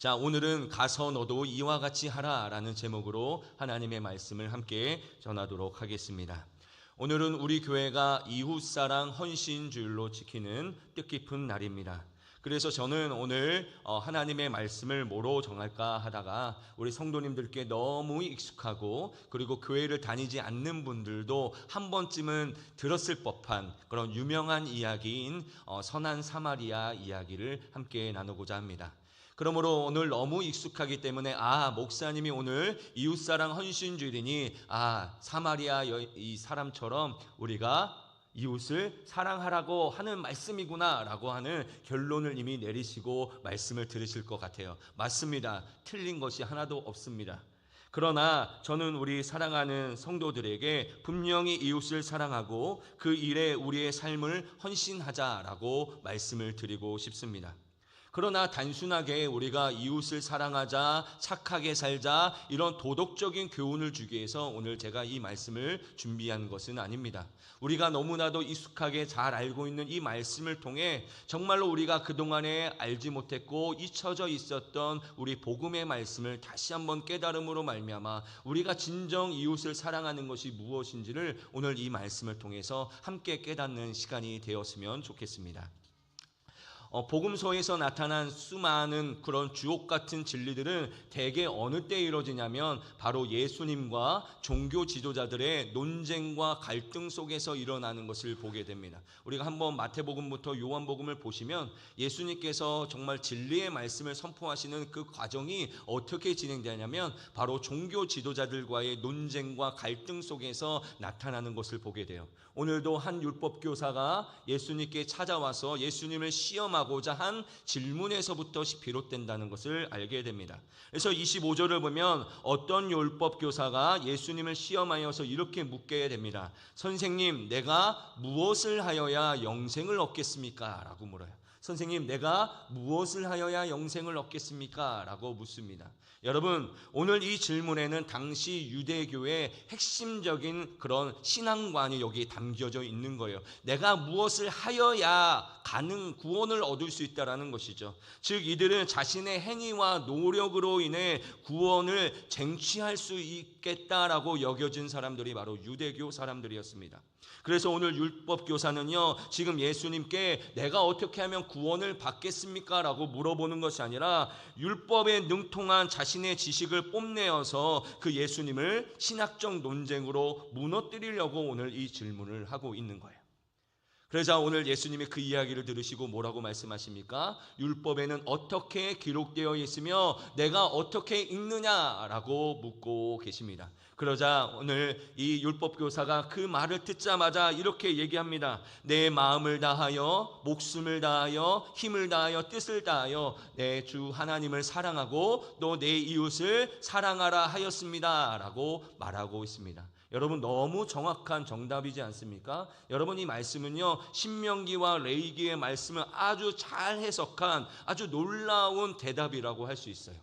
자, 오늘은 가서 너도 이와 같이 하라라는 제목으로 하나님의 말씀을 함께 전하도록 하겠습니다. 오늘은 우리 교회가 이웃사랑 헌신주일로 지키는 뜻깊은 날입니다. 그래서 저는 오늘 하나님의 말씀을 뭐로 정할까 하다가 우리 성도님들께 너무 익숙하고 그리고 교회를 다니지 않는 분들도 한 번쯤은 들었을 법한 그런 유명한 이야기인 선한 사마리아 이야기를 함께 나누고자 합니다. 그러므로 오늘 너무 익숙하기 때문에 목사님이 오늘 이웃사랑 헌신주일이니 사마리아 이 사람처럼 우리가 이웃을 사랑하라고 하는 말씀이구나 라고 하는 결론을 이미 내리시고 말씀을 들으실 것 같아요. 맞습니다. 틀린 것이 하나도 없습니다. 그러나 저는 우리 사랑하는 성도들에게 분명히 이웃을 사랑하고 그 일에 우리의 삶을 헌신하자라고 말씀을 드리고 싶습니다. 그러나 단순하게 우리가 이웃을 사랑하자, 착하게 살자 이런 도덕적인 교훈을 주기 위해서 오늘 제가 이 말씀을 준비한 것은 아닙니다. 우리가 너무나도 익숙하게 잘 알고 있는 이 말씀을 통해 정말로 우리가 그동안에 알지 못했고 잊혀져 있었던 우리 복음의 말씀을 다시 한번 깨달음으로 말미암아 우리가 진정 이웃을 사랑하는 것이 무엇인지를 오늘 이 말씀을 통해서 함께 깨닫는 시간이 되었으면 좋겠습니다. 복음서에서 나타난 수많은 그런 주옥 같은 진리들은 대개 어느 때 이루어지냐면 바로 예수님과 종교 지도자들의 논쟁과 갈등 속에서 일어나는 것을 보게 됩니다. 우리가 한번 마태복음부터 요한복음을 보시면 예수님께서 정말 진리의 말씀을 선포하시는 그 과정이 어떻게 진행되냐면 바로 종교 지도자들과의 논쟁과 갈등 속에서 나타나는 것을 보게 돼요. 오늘도 한 율법교사가 예수님께 찾아와서 예수님을 시험하고자 한 질문에서부터 비롯된다는 것을 알게 됩니다. 그래서 25절을 보면 어떤 율법교사가 예수님을 시험하여서 이렇게 묻게 됩니다. 선생님, 내가 무엇을 하여야 영생을 얻겠습니까? 라고 물어요. 선생님, 내가 무엇을 하여야 영생을 얻겠습니까? 라고 묻습니다. 여러분, 오늘 이 질문에는 당시 유대교의 핵심적인 그런 신앙관이 여기 담겨져 있는 거예요. 내가 무엇을 하여야 구원을 얻을 수 있다라는 것이죠. 즉 이들은 자신의 행위와 노력으로 인해 구원을 쟁취할 수 있겠다라고 여겨진 사람들이 바로 유대교 사람들이었습니다. 그래서 오늘 율법교사는요, 지금 예수님께 내가 어떻게 하면 구원을 받겠습니까? 라고 물어보는 것이 아니라 율법에 능통한 자신의 지식을 뽐내어서 그 예수님을 신학적 논쟁으로 무너뜨리려고 오늘 이 질문을 하고 있는 거예요. 그러자 오늘 예수님이 그 이야기를 들으시고 뭐라고 말씀하십니까? 율법에는 어떻게 기록되어 있으며 내가 어떻게 읽느냐라고 묻고 계십니다. 그러자 오늘 이 율법교사가 그 말을 듣자마자 이렇게 얘기합니다. 내 마음을 다하여 목숨을 다하여 힘을 다하여 뜻을 다하여 내 주 하나님을 사랑하고 또 내 이웃을 사랑하라 하였습니다 라고 말하고 있습니다. 여러분, 너무 정확한 정답이지 않습니까? 여러분, 이 말씀은요, 신명기와 레위기의 말씀을 아주 잘 해석한 아주 놀라운 대답이라고 할 수 있어요.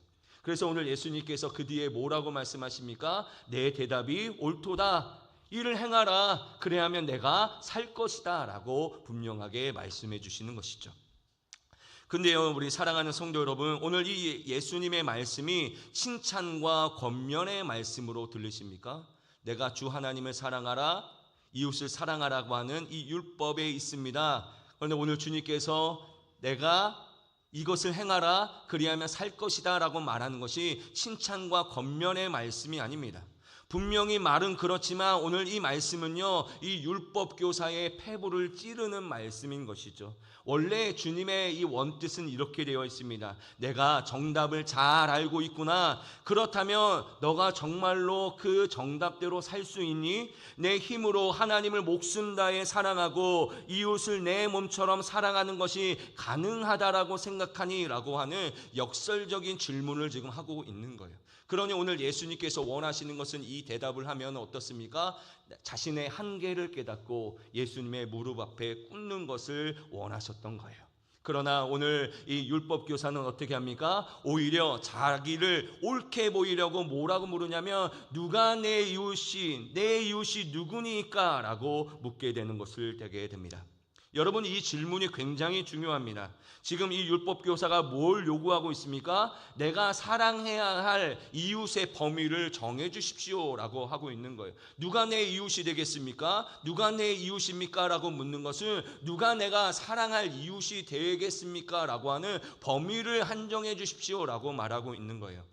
그래서 오늘 예수님께서 그 뒤에 뭐라고 말씀하십니까? 내 대답이 옳도다. 이를 행하라. 그래야면 내가 살 것이다 라고 분명하게 말씀해 주시는 것이죠. 근데요, 우리 사랑하는 성도 여러분, 오늘 이 예수님의 말씀이 칭찬과 권면의 말씀으로 들리십니까? 내가 주 하나님을 사랑하라, 이웃을 사랑하라고 하는 이 율법에 있습니다. 그런데 오늘 주님께서 내가 이것을 행하라, 그리하면 살 것이다 라고 말하는 것이 칭찬과 권면의 말씀이 아닙니다. 분명히 말은 그렇지만 오늘 이 말씀은요, 이 율법교사의 폐부를 찌르는 말씀인 것이죠. 원래 주님의 이 원뜻은 이렇게 되어 있습니다. 내가 정답을 잘 알고 있구나. 그렇다면 너가 정말로 그 정답대로 살 수 있니? 내 힘으로 하나님을 목숨 다해 사랑하고 이웃을 내 몸처럼 사랑하는 것이 가능하다라고 생각하니? 라고 하는 역설적인 질문을 지금 하고 있는 거예요. 그러니 오늘 예수님께서 원하시는 것은 이 대답을 하면 어떻습니까? 자신의 한계를 깨닫고 예수님의 무릎 앞에 꿇는 것을 원하셨던 거예요. 그러나 오늘 이 율법교사는 어떻게 합니까? 오히려 자기를 옳게 보이려고 뭐라고 물으냐면 누가 내 이웃이 누구니까? 라고 묻게 되는 것을 되게 됩니다. 여러분, 이 질문이 굉장히 중요합니다. 지금 이 율법 교사가 뭘 요구하고 있습니까? 내가 사랑해야 할 이웃의 범위를 정해 주십시오라고 하고 있는 거예요. 누가 내 이웃이 되겠습니까? 누가 내 이웃입니까? 라고 묻는 것은 누가 내가 사랑할 이웃이 되겠습니까? 라고 하는 범위를 한정해 주십시오라고 말하고 있는 거예요.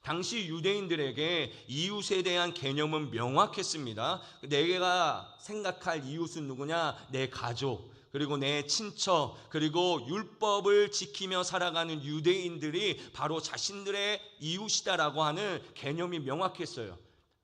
당시 유대인들에게 이웃에 대한 개념은 명확했습니다. 내가 생각할 이웃은 누구냐? 내 가족, 그리고 내 친척, 그리고 율법을 지키며 살아가는 유대인들이 바로 자신들의 이웃이다라고 하는 개념이 명확했어요.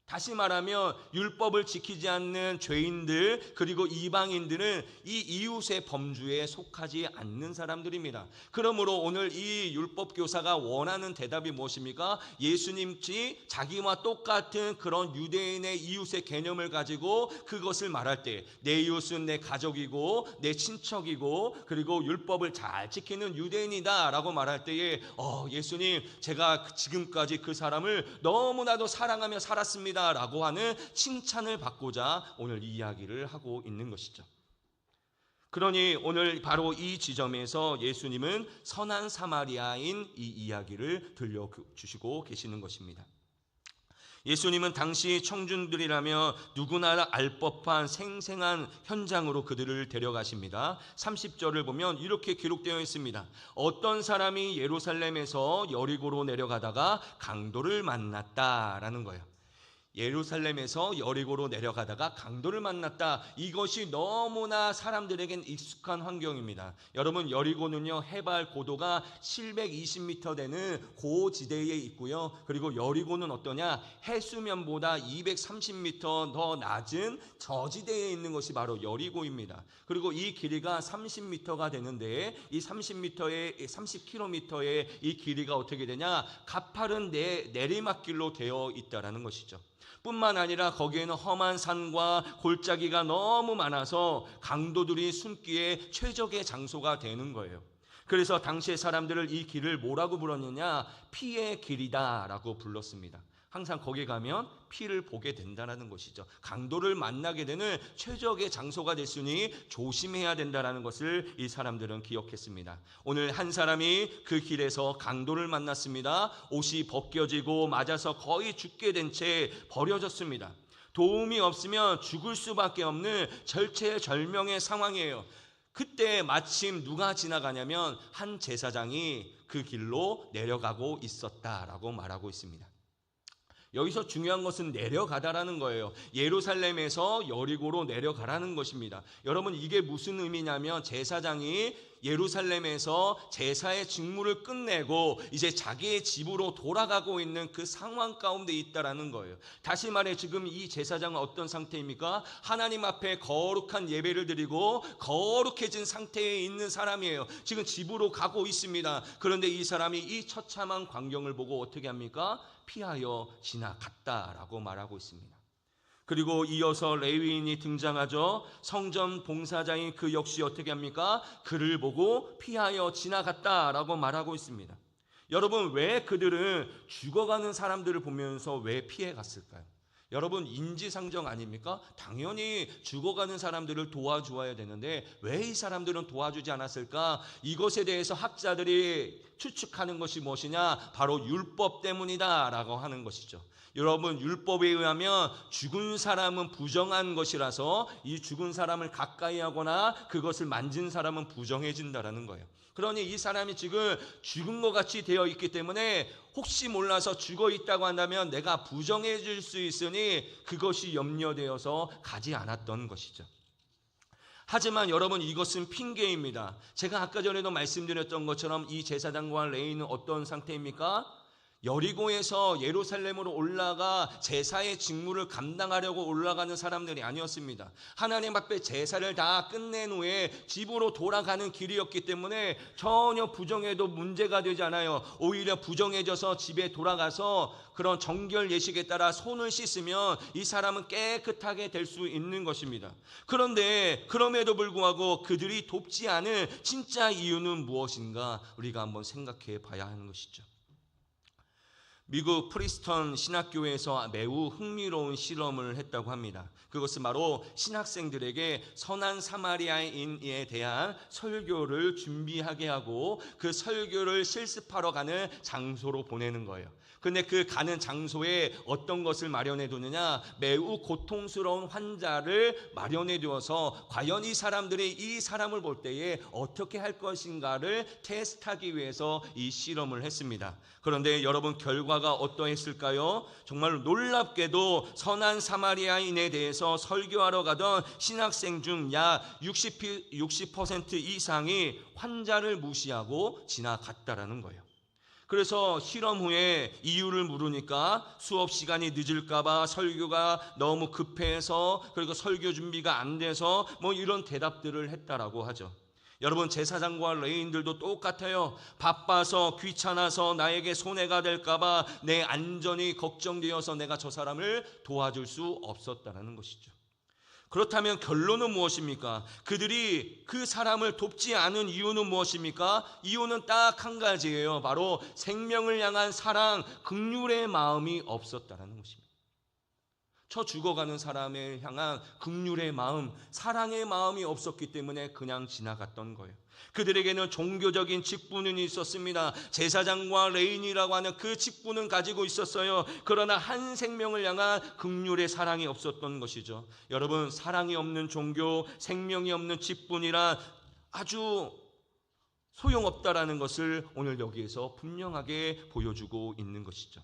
다시 말하면 율법을 지키지 않는 죄인들, 그리고 이방인들은 이 이웃의 범주에 속하지 않는 사람들입니다. 그러므로 오늘 이 율법 교사가 원하는 대답이 무엇입니까? 예수님이 자기와 똑같은 그런 유대인의 이웃의 개념을 가지고 그것을 말할 때 내 이웃은 내 가족이고 내 친척이고 그리고 율법을 잘 지키는 유대인이다 라고 말할 때에 예수님, 제가 지금까지 그 사람을 너무나도 사랑하며 살았습니다 라고 하는 칭찬을 받고자 오늘 이 이야기를 하고 있는 것이죠. 그러니 오늘 바로 이 지점에서 예수님은 선한 사마리아인 이 이야기를 들려주시고 계시는 것입니다. 예수님은 당시 청중들이라면 누구나 알 법한 생생한 현장으로 그들을 데려가십니다. 30절을 보면 이렇게 기록되어 있습니다. 어떤 사람이 예루살렘에서 여리고로 내려가다가 강도를 만났다라는 거예요. 예루살렘에서 여리고로 내려가다가 강도를 만났다. 이것이 너무나 사람들에겐 익숙한 환경입니다. 여러분, 여리고는요, 해발 고도가 720m 되는 고지대에 있고요. 그리고 여리고는 어떠냐? 해수면보다 230m 더 낮은 저지대에 있는 것이 바로 여리고입니다. 그리고 이 길이가 30m가 되는데 이 30km의 이 길이가 어떻게 되냐? 가파른 내리막길로 되어 있다라는 것이죠. 뿐만 아니라 거기에는 험한 산과 골짜기가 너무 많아서 강도들이 숨기에 최적의 장소가 되는 거예요. 그래서 당시의 사람들을 이 길을 뭐라고 불렀느냐? 피의 길이다라고 불렀습니다. 항상 거기 가면 피를 보게 된다는 것이죠. 강도를 만나게 되는 최적의 장소가 됐으니 조심해야 된다는 것을 이 사람들은 기억했습니다. 오늘 한 사람이 그 길에서 강도를 만났습니다. 옷이 벗겨지고 맞아서 거의 죽게 된 채 버려졌습니다. 도움이 없으면 죽을 수밖에 없는 절체절명의 상황이에요. 그때 마침 누가 지나가냐면 한 제사장이 그 길로 내려가고 있었다라고 말하고 있습니다. 여기서 중요한 것은 내려가다라는 거예요. 예루살렘에서 여리고로 내려가라는 것입니다. 여러분, 이게 무슨 의미냐면 제사장이 예루살렘에서 제사의 직무를 끝내고 이제 자기의 집으로 돌아가고 있는 그 상황 가운데 있다라는 거예요. 다시 말해 지금 이 제사장은 어떤 상태입니까? 하나님 앞에 거룩한 예배를 드리고 거룩해진 상태에 있는 사람이에요. 지금 집으로 가고 있습니다. 그런데 이 사람이 이 처참한 광경을 보고 어떻게 합니까? 피하여 지나갔다라고 말하고 있습니다. 그리고 이어서 레위인이 등장하죠. 성전 봉사자인 그 역시 어떻게 합니까? 그를 보고 피하여 지나갔다라고 말하고 있습니다. 여러분, 왜 그들은 죽어가는 사람들을 보면서 왜 피해 갔을까요? 여러분, 인지상정 아닙니까? 당연히 죽어가는 사람들을 도와주어야 되는데 왜 이 사람들은 도와주지 않았을까? 이것에 대해서 학자들이 추측하는 것이 무엇이냐? 바로 율법 때문이다 라고 하는 것이죠. 여러분, 율법에 의하면 죽은 사람은 부정한 것이라서 이 죽은 사람을 가까이 하거나 그것을 만진 사람은 부정해진다라는 거예요. 그러니 이 사람이 지금 죽은 것 같이 되어 있기 때문에 혹시 몰라서 죽어 있다고 한다면 내가 부정해질 수 있으니 그것이 염려되어서 가지 않았던 것이죠. 하지만 여러분, 이것은 핑계입니다. 제가 아까 전에도 말씀드렸던 것처럼 이 제사장과 레위인은 어떤 상태입니까? 여리고에서 예루살렘으로 올라가 제사의 직무를 감당하려고 올라가는 사람들이 아니었습니다. 하나님 앞에 제사를 다 끝낸 후에 집으로 돌아가는 길이었기 때문에 전혀 부정해도 문제가 되지 않아요. 오히려 부정해져서 집에 돌아가서 그런 정결 예식에 따라 손을 씻으면 이 사람은 깨끗하게 될 수 있는 것입니다. 그런데 그럼에도 불구하고 그들이 돕지 않은 진짜 이유는 무엇인가 우리가 한번 생각해 봐야 하는 것이죠. 미국 프리스턴 신학교에서 매우 흥미로운 실험을 했다고 합니다. 그것은 바로 신학생들에게 선한 사마리아인에 대한 설교를 준비하게 하고 그 설교를 실습하러 가는 장소로 보내는 거예요. 근데 그 가는 장소에 어떤 것을 마련해 두느냐? 매우 고통스러운 환자를 마련해 두어서 과연 이 사람들이 이 사람을 볼 때에 어떻게 할 것인가를 테스트하기 위해서 이 실험을 했습니다. 그런데 여러분, 결과가 어떠했을까요? 정말 놀랍게도 선한 사마리아인에 대해서 설교하러 가던 신학생 중 약 60% 이상이 환자를 무시하고 지나갔다라는 거예요. 그래서 실험 후에 이유를 물으니까 수업 시간이 늦을까봐, 설교가 너무 급해서, 그리고 설교 준비가 안 돼서 이런 대답들을 했다라고 하죠. 여러분, 제사장과 레위인들도 똑같아요. 바빠서, 귀찮아서, 나에게 손해가 될까봐, 내 안전이 걱정되어서 내가 저 사람을 도와줄 수 없었다라는 것이죠. 그렇다면 결론은 무엇입니까? 그들이 그 사람을 돕지 않은 이유는 무엇입니까? 이유는 딱 한 가지예요. 바로 생명을 향한 사랑, 긍휼의 마음이 없었다라는 것입니다. 저 죽어가는 사람을 향한 긍휼의 마음, 사랑의 마음이 없었기 때문에 그냥 지나갔던 거예요. 그들에게는 종교적인 직분은 있었습니다. 제사장과 레위인이라고 하는 그 직분은 가지고 있었어요. 그러나 한 생명을 향한 긍휼의 사랑이 없었던 것이죠. 여러분, 사랑이 없는 종교, 생명이 없는 직분이란 아주 소용없다라는 것을 오늘 여기에서 분명하게 보여주고 있는 것이죠.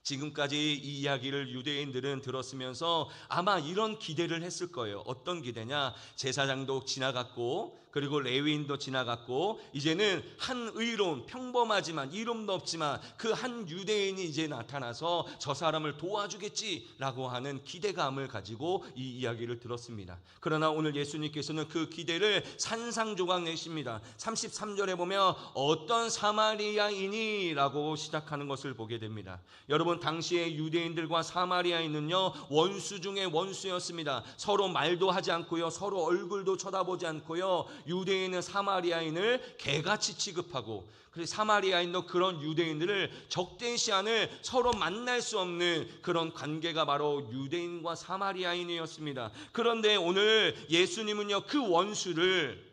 지금까지 이 이야기를 유대인들은 들었으면서 아마 이런 기대를 했을 거예요. 어떤 기대냐? 제사장도 지나갔고, 그리고 레위인도 지나갔고, 이제는 한 의로운, 평범하지만 이름도 없지만 그 한 유대인이 이제 나타나서 저 사람을 도와주겠지라고 하는 기대감을 가지고 이 이야기를 들었습니다. 그러나 오늘 예수님께서는 그 기대를 산상조각 내십니다. 33절에 보면 어떤 사마리아인이라고 시작하는 것을 보게 됩니다. 여러분, 당시의 유대인들과 사마리아인은요, 원수 중에 원수였습니다. 서로 말도 하지 않고요, 서로 얼굴도 쳐다보지 않고요, 유대인은 사마리아인을 개같이 취급하고, 그래서 사마리아인도 그런 유대인들을 적대시하는, 서로 만날 수 없는 그런 관계가 바로 유대인과 사마리아인이었습니다. 그런데 오늘 예수님은요, 그 원수를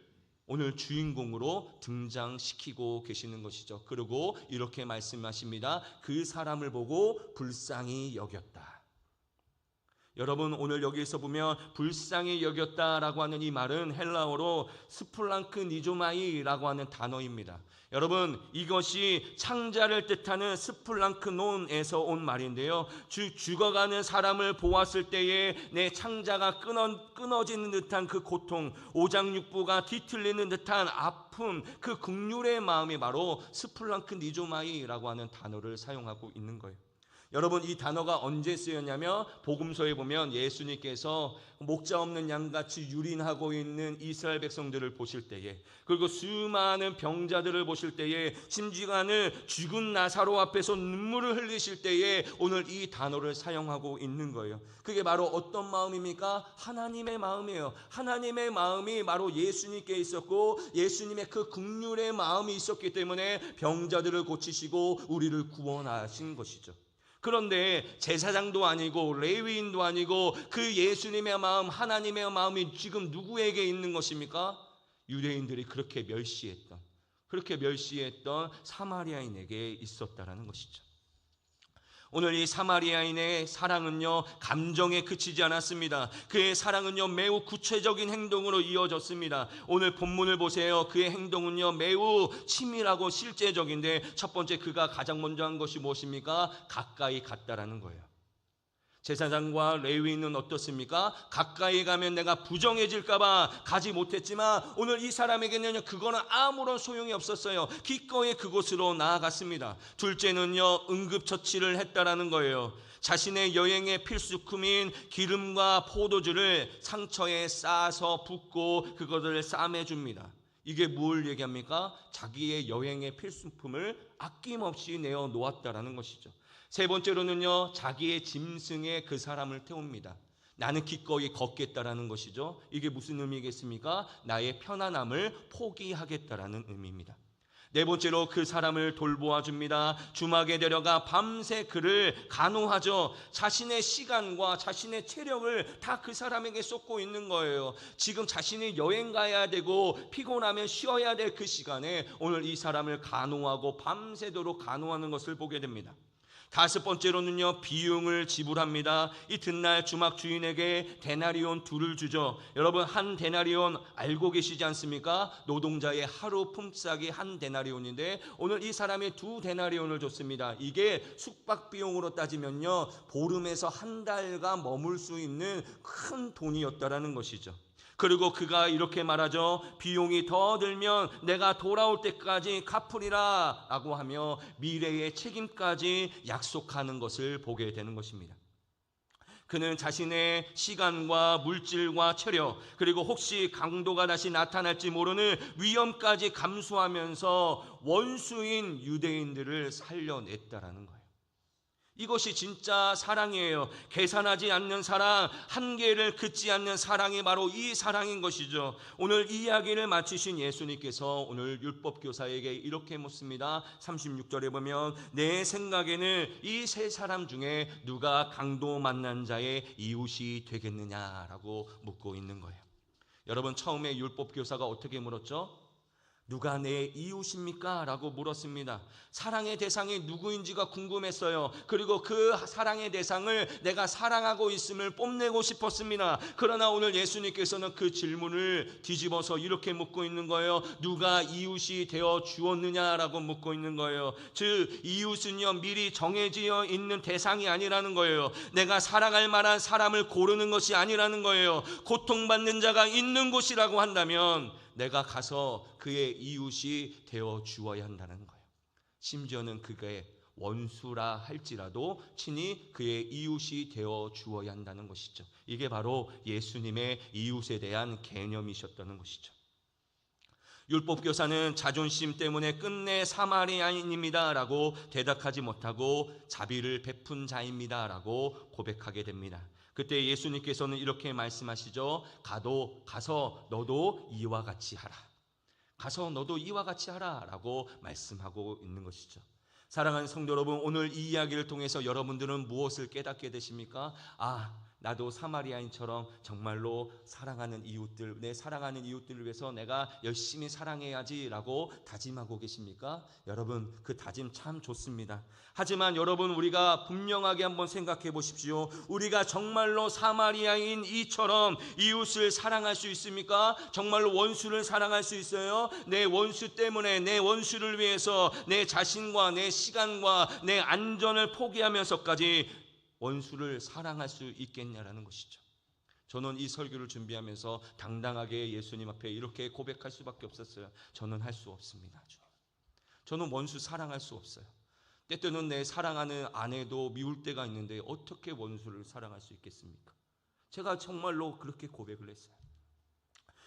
오늘 주인공으로 등장시키고 계시는 것이죠. 그리고 이렇게 말씀하십니다. 그 사람을 보고 불쌍히 여겼다. 여러분, 오늘 여기에서 보면 불쌍히 여겼다라고 하는 이 말은 헬라어로 스플랑크 니조마이라고 하는 단어입니다. 여러분, 이것이 창자를 뜻하는 스플랑크논에서 온 말인데요, 죽어가는 사람을 보았을 때에 내 창자가 끊어지는 듯한 그 고통, 오장육부가 뒤틀리는 듯한 아픔, 그 긍휼의 마음이 바로 스플랑크 니조마이라고 하는 단어를 사용하고 있는 거예요. 여러분, 이 단어가 언제 쓰였냐면 복음서에 보면 예수님께서 목자 없는 양같이 유린하고 있는 이스라엘 백성들을 보실 때에, 그리고 수많은 병자들을 보실 때에, 심지어는 죽은 나사로 앞에서 눈물을 흘리실 때에 오늘 이 단어를 사용하고 있는 거예요. 그게 바로 어떤 마음입니까? 하나님의 마음이에요. 하나님의 마음이 바로 예수님께 있었고, 예수님의 그 긍휼의 마음이 있었기 때문에 병자들을 고치시고 우리를 구원하신 것이죠. 그런데 제사장도 아니고 레위인도 아니고 그 예수님의 마음, 하나님의 마음이 지금 누구에게 있는 것입니까? 유대인들이 그렇게 멸시했던 사마리아인에게 있었다라는 것이죠. 오늘 이 사마리아인의 사랑은요, 감정에 그치지 않았습니다. 그의 사랑은요, 매우 구체적인 행동으로 이어졌습니다. 오늘 본문을 보세요. 그의 행동은요, 매우 치밀하고 실제적인데, 첫 번째 그가 가장 먼저 한 것이 무엇입니까? 가까이 갔다라는 거예요. 제사장과 레위인은 어떻습니까? 가까이 가면 내가 부정해질까봐 가지 못했지만 오늘 이 사람에게는 그거는 아무런 소용이 없었어요. 기꺼이 그곳으로 나아갔습니다. 둘째는요, 응급처치를 했다라는 거예요. 자신의 여행의 필수품인 기름과 포도주를 상처에 싸서 붓고 그것을 싸매줍니다. 이게 뭘 얘기합니까? 자기의 여행의 필수품을 아낌없이 내어 놓았다라는 것이죠. 세 번째로는요, 자기의 짐승에 그 사람을 태웁니다. 나는 기꺼이 걷겠다라는 것이죠. 이게 무슨 의미겠습니까? 나의 편안함을 포기하겠다라는 의미입니다. 네 번째로 그 사람을 돌보아 줍니다. 주막에 데려가 밤새 그를 간호하죠. 자신의 시간과 자신의 체력을 다 그 사람에게 쏟고 있는 거예요. 지금 자신이 여행 가야 되고 피곤하면 쉬어야 될 그 시간에 오늘 이 사람을 간호하고 밤새도록 간호하는 것을 보게 됩니다. 다섯 번째로는요, 비용을 지불합니다. 이튿날 주막 주인에게 데나리온 2를 주죠. 여러분, 한 데나리온 알고 계시지 않습니까? 노동자의 하루 품삯이 한 데나리온인데 오늘 이 사람이 2 데나리온을 줬습니다. 이게 숙박 비용으로 따지면요, 보름에서 한 달간 머물 수 있는 큰 돈이었다라는 것이죠. 그리고 그가 이렇게 말하죠. 비용이 더 들면 내가 돌아올 때까지 갚으리라 라고 하며 미래의 책임까지 약속하는 것을 보게 되는 것입니다. 그는 자신의 시간과 물질과 체력, 그리고 혹시 강도가 다시 나타날지 모르는 위험까지 감수하면서 원수인 유대인들을 살려냈다라는 거예요. 이것이 진짜 사랑이에요. 계산하지 않는 사랑, 한계를 긋지 않는 사랑이 바로 이 사랑인 것이죠. 오늘 이 이야기를 마치신 예수님께서 오늘 율법교사에게 이렇게 묻습니다. 36절에 보면 내 생각에는 이 세 사람 중에 누가 강도 만난 자의 이웃이 되겠느냐라고 묻고 있는 거예요. 여러분, 처음에 율법교사가 어떻게 물었죠? 누가 내 이웃입니까? 라고 물었습니다. 사랑의 대상이 누구인지가 궁금했어요. 그리고 그 사랑의 대상을 내가 사랑하고 있음을 뽐내고 싶었습니다. 그러나 오늘 예수님께서는 그 질문을 뒤집어서 이렇게 묻고 있는 거예요. 누가 이웃이 되어 주었느냐라고 묻고 있는 거예요. 즉 이웃은요, 미리 정해져 있는 대상이 아니라는 거예요. 내가 사랑할 만한 사람을 고르는 것이 아니라는 거예요. 고통받는 자가 있는 곳이라고 한다면 내가 가서 그의 이웃이 되어 주어야 한다는 거예요. 심지어는 그의 원수라 할지라도 친히 그의 이웃이 되어 주어야 한다는 것이죠. 이게 바로 예수님의 이웃에 대한 개념이셨다는 것이죠. 율법교사는 자존심 때문에 끝내 사마리아인입니다 라고 대답하지 못하고 자비를 베푼 자입니다 라고 고백하게 됩니다. 그때 예수님께서는 이렇게 말씀하시죠. 가서 너도 이와 같이 하라. 가서 너도 이와 같이 하라 라고 말씀하고 있는 것이죠. 사랑하는 성도 여러분, 오늘 이 이야기를 통해서 여러분들은 무엇을 깨닫게 되십니까? 나도 사마리아인처럼 정말로 사랑하는 이웃들, 내 사랑하는 이웃들을 위해서 내가 열심히 사랑해야지라고 다짐하고 계십니까? 여러분, 그 다짐 참 좋습니다. 하지만 여러분, 우리가 분명하게 한번 생각해 보십시오. 우리가 정말로 사마리아인 이처럼 이웃을 사랑할 수 있습니까? 정말로 원수를 사랑할 수 있어요? 내 원수 때문에, 내 원수를 위해서 내 자신과 내 시간과 내 안전을 포기하면서까지 원수를 사랑할 수 있겠냐라는 것이죠. 저는 이 설교를 준비하면서 당당하게 예수님 앞에 이렇게 고백할 수밖에 없었어요. 저는 할 수 없습니다. 저는 원수 사랑할 수 없어요. 때때는 내 사랑하는 아내도 미울 때가 있는데 어떻게 원수를 사랑할 수 있겠습니까? 제가 정말로 그렇게 고백을 했어요.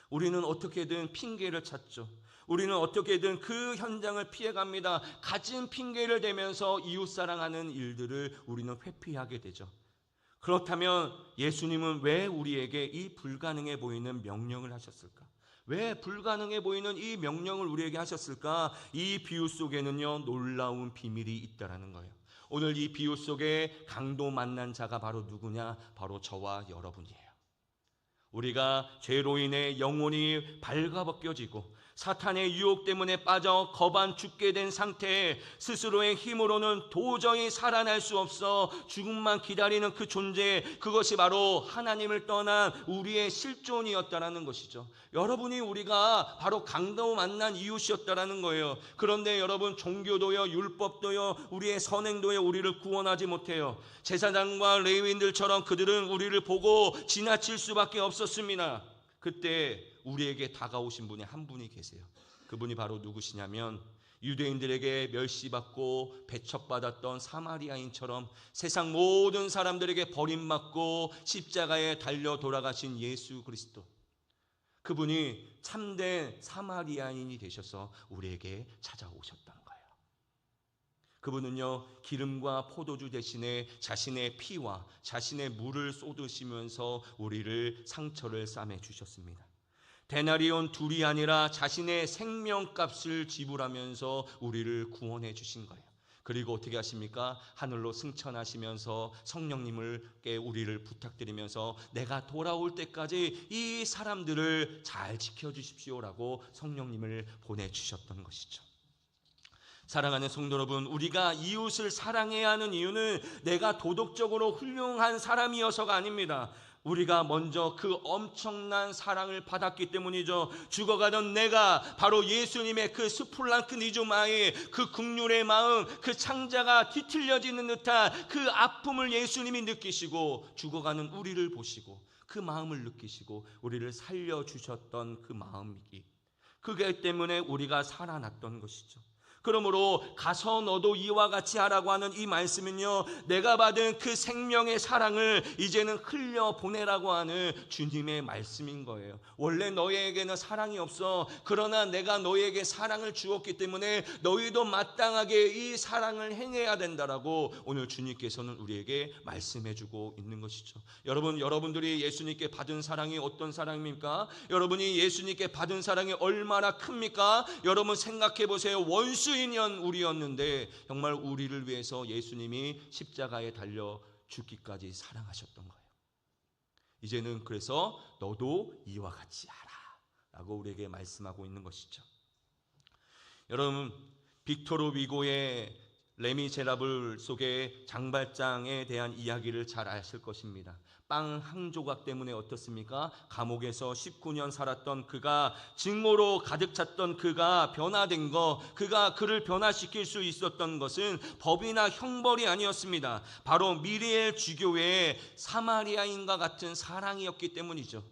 우리는 어떻게든 핑계를 찾죠. 우리는 어떻게든 그 현장을 피해갑니다. 가진 핑계를 대면서 이웃 사랑하는 일들을 우리는 회피하게 되죠. 그렇다면 예수님은 왜 우리에게 이 불가능해 보이는 명령을 하셨을까? 왜 불가능해 보이는 이 명령을 우리에게 하셨을까? 이 비유 속에는요, 놀라운 비밀이 있다라는 거예요. 오늘 이 비유 속에 강도 만난 자가 바로 누구냐? 바로 저와 여러분이에요. 우리가 죄로 인해 영혼이 발가벗겨지고 사탄의 유혹 때문에 빠져 거반 죽게 된 상태에 스스로의 힘으로는 도저히 살아날 수 없어 죽음만 기다리는 그 존재, 그것이 바로 하나님을 떠난 우리의 실존이었다라는 것이죠. 여러분이 우리가 바로 강도 만난 이웃이었다라는 거예요. 그런데 여러분, 종교도요, 율법도요, 우리의 선행도요, 우리를 구원하지 못해요. 제사장과 레위인들처럼 그들은 우리를 보고 지나칠 수밖에 없었습니다. 그때 우리에게 다가오신 분이 한 분이 계세요. 그분이 바로 누구시냐면 유대인들에게 멸시받고 배척받았던 사마리아인처럼 세상 모든 사람들에게 버림받고 십자가에 달려 돌아가신 예수 그리스도. 그분이 참된 사마리아인이 되셔서 우리에게 찾아오셨다는 거예요. 그분은요, 기름과 포도주 대신에 자신의 피와 자신의 물을 쏟으시면서 우리를 상처를 싸매 주셨습니다. 데나리온 둘이 아니라 자신의 생명값을 지불하면서 우리를 구원해 주신 거예요. 그리고 어떻게 하십니까? 하늘로 승천하시면서 성령님께 우리를 부탁드리면서 내가 돌아올 때까지 이 사람들을 잘 지켜주십시오라고 성령님을 보내주셨던 것이죠. 사랑하는 성도 여러분, 우리가 이웃을 사랑해야 하는 이유는 내가 도덕적으로 훌륭한 사람이어서가 아닙니다. 우리가 먼저 그 엄청난 사랑을 받았기 때문이죠. 죽어가던 내가 바로 예수님의 그 스플랑크니즈마의 그 긍휼의 마음, 그 창자가 뒤틀려지는 듯한 그 아픔을 예수님이 느끼시고 죽어가는 우리를 보시고 그 마음을 느끼시고 우리를 살려주셨던 그 마음이기, 그게 때문에 우리가 살아났던 것이죠. 그러므로 가서 너도 이와 같이 하라고 하는 이 말씀은요, 내가 받은 그 생명의 사랑을 이제는 흘려보내라고 하는 주님의 말씀인 거예요. 원래 너희에게는 사랑이 없어. 그러나 내가 너희에게 사랑을 주었기 때문에 너희도 마땅하게 이 사랑을 행해야 된다라고 오늘 주님께서는 우리에게 말씀해주고 있는 것이죠. 여러분들이 예수님께 받은 사랑이 어떤 사랑입니까? 여러분이 예수님께 받은 사랑이 얼마나 큽니까? 여러분 생각해 보세요. 원수인 우리였는데 정말 우리를 위해서 예수님이 십자가에 달려 죽기까지 사랑하셨던 거예요. 이제는 그래서 너도 이와 같이 하라 라고 우리에게 말씀하고 있는 것이죠. 여러분, 빅토르 위고의 레미제라블 속의 장발장에 대한 이야기를 잘 아실 것입니다. 빵 한 조각 때문에 어떻습니까? 감옥에서 19년 살았던 그가, 증오로 가득 찼던 그가 변화된 거, 그가 그를 변화시킬 수 있었던 것은 법이나 형벌이 아니었습니다. 바로 미리엘 주교의 사마리아인과 같은 사랑이었기 때문이죠.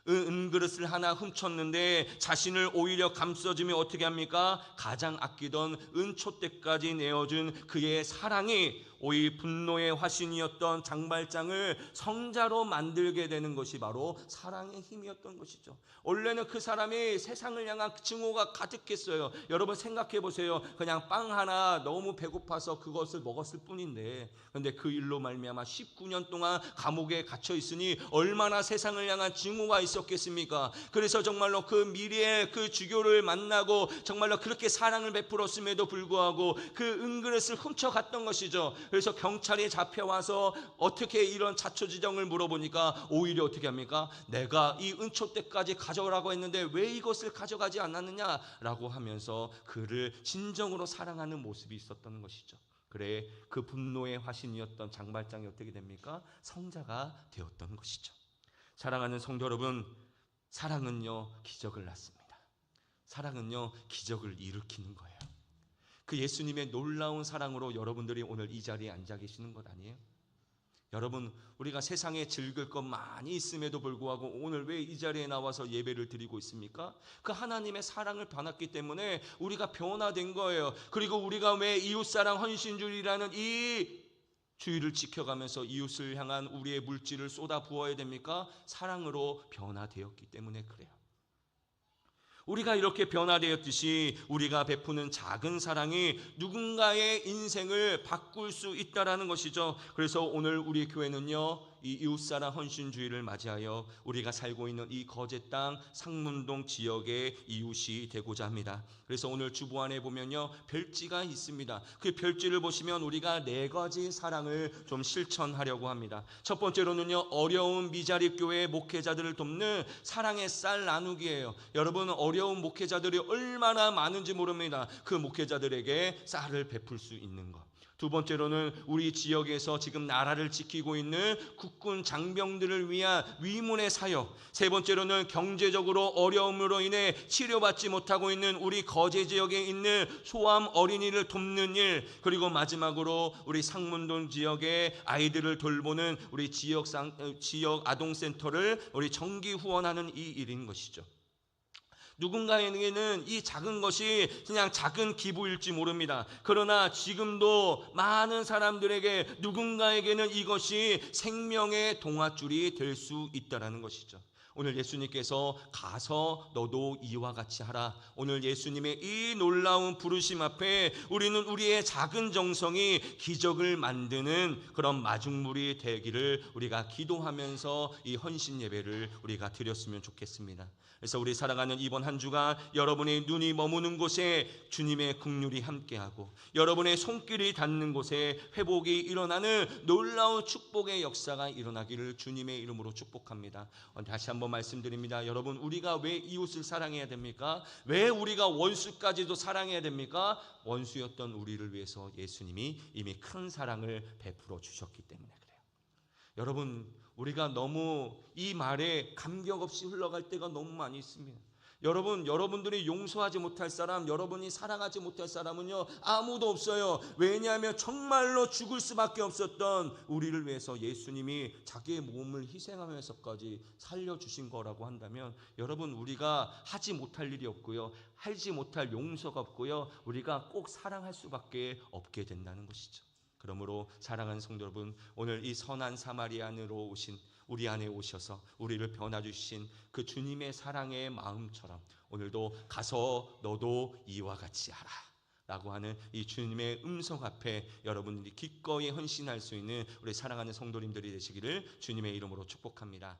은그릇을 하나 훔쳤는데 자신을 오히려 감싸주며 어떻게 합니까? 가장 아끼던 은촛대까지 내어준 그의 사랑이 오히 분노의 화신이었던 장발장을 성자로 만들게 되는 것이 바로 사랑의 힘이었던 것이죠. 원래는 그 사람이 세상을 향한 증오가 가득했어요. 여러분 생각해 보세요. 그냥 빵 하나 너무 배고파서 그것을 먹었을 뿐인데, 그런데 그 일로 말미암아 19년 동안 감옥에 갇혀 있으니 얼마나 세상을 향한 증오가 있었겠습니까? 그래서 정말로 그 미리의 그 주교를 만나고 정말로 그렇게 사랑을 베풀었음에도 불구하고 그 은그릇을 훔쳐갔던 것이죠. 그래서 경찰이 잡혀와서 어떻게 이런 자초지정을 물어보니까 오히려 어떻게 합니까? 내가 이 은촛대까지 가져오라고 했는데 왜 이것을 가져가지 않았느냐라고 하면서 그를 진정으로 사랑하는 모습이 있었던 것이죠. 그래, 그 분노의 화신이었던 장발장이 어떻게 됩니까? 성자가 되었던 것이죠. 사랑하는 성도 여러분, 사랑은요 기적을 낳습니다. 사랑은요 기적을 일으키는 거예요. 그 예수님의 놀라운 사랑으로 여러분들이 오늘 이 자리에 앉아 계시는 것 아니에요? 여러분, 우리가 세상에 즐길 것 많이 있음에도 불구하고 오늘 왜 이 자리에 나와서 예배를 드리고 있습니까? 그 하나님의 사랑을 받았기 때문에 우리가 변화된 거예요. 그리고 우리가 왜 이웃사랑 헌신주의라는 이 주의를 지켜가면서 이웃을 향한 우리의 물질을 쏟아 부어야 됩니까? 사랑으로 변화되었기 때문에 그래요. 우리가 이렇게 변화되었듯이 우리가 베푸는 작은 사랑이 누군가의 인생을 바꿀 수 있다라는 것이죠. 그래서 오늘 우리 교회는요, 이 이웃사랑 헌신주의를 맞이하여 우리가 살고 있는 이 거제 땅 상문동 지역의 이웃이 되고자 합니다. 그래서 오늘 주보 안에 보면요 별지가 있습니다. 그 별지를 보시면 우리가 4가지 사랑을 좀 실천하려고 합니다. 첫 번째로는요, 어려운 미자립 교회의 목회자들을 돕는 사랑의 쌀 나누기예요. 여러분, 어려운 목회자들이 얼마나 많은지 모릅니다. 그 목회자들에게 쌀을 베풀 수 있는 것. 두 번째로는 우리 지역에서 지금 나라를 지키고 있는 국군 장병들을 위한 위문의 사역. 세 번째로는 경제적으로 어려움으로 인해 치료받지 못하고 있는 우리 거제 지역에 있는 소아암 어린이를 돕는 일. 그리고 마지막으로 우리 상문동 지역의 아이들을 돌보는 우리 지역 아동센터를 우리 정기 후원하는 이 일인 것이죠. 누군가에게는 이 작은 것이 그냥 작은 기부일지 모릅니다. 그러나 지금도 많은 사람들에게 누군가에게는 이것이 생명의 동아줄이 될 수 있다는 것이죠. 오늘 예수님께서 가서 너도 이와 같이 하라. 오늘 예수님의 이 놀라운 부르심 앞에 우리는 우리의 작은 정성이 기적을 만드는 그런 마중물이 되기를 우리가 기도하면서 이 헌신 예배를 우리가 드렸으면 좋겠습니다. 그래서 우리 살아가는 이번 한 주간 여러분의 눈이 머무는 곳에 주님의 긍휼이 함께하고 여러분의 손길이 닿는 곳에 회복이 일어나는 놀라운 축복의 역사가 일어나기를 주님의 이름으로 축복합니다. 다시 한번 말씀드립니다. 여러분, 우리가 왜 이웃을 사랑해야 됩니까? 왜 우리가 원수까지도 사랑해야 됩니까? 원수였던 우리를 위해서 예수님이 이미 큰 사랑을 베풀어 주셨기 때문에 그래요. 여러분, 우리가 너무 이 말에 감격 없이 흘러갈 때가 너무 많이 있습니다. 여러분들이 용서하지 못할 사람, 여러분이 사랑하지 못할 사람은요, 아무도 없어요. 왜냐하면 정말로 죽을 수밖에 없었던 우리를 위해서 예수님이 자기의 몸을 희생하면서까지 살려주신 거라고 한다면, 여러분, 우리가 하지 못할 일이 없고요, 하지 못할 용서가 없고요, 우리가 꼭 사랑할 수밖에 없게 된다는 것이죠. 그러므로 사랑하는 성도 여러분, 오늘 이 선한 사마리아인으로 오신 우리 안에 오셔서 우리를 변화주신 그 주님의 사랑의 마음처럼 오늘도 가서 너도 이와 같이 하라 라고 하는 이 주님의 음성 앞에 여러분들이 기꺼이 헌신할 수 있는 우리 사랑하는 성도님들이 되시기를 주님의 이름으로 축복합니다.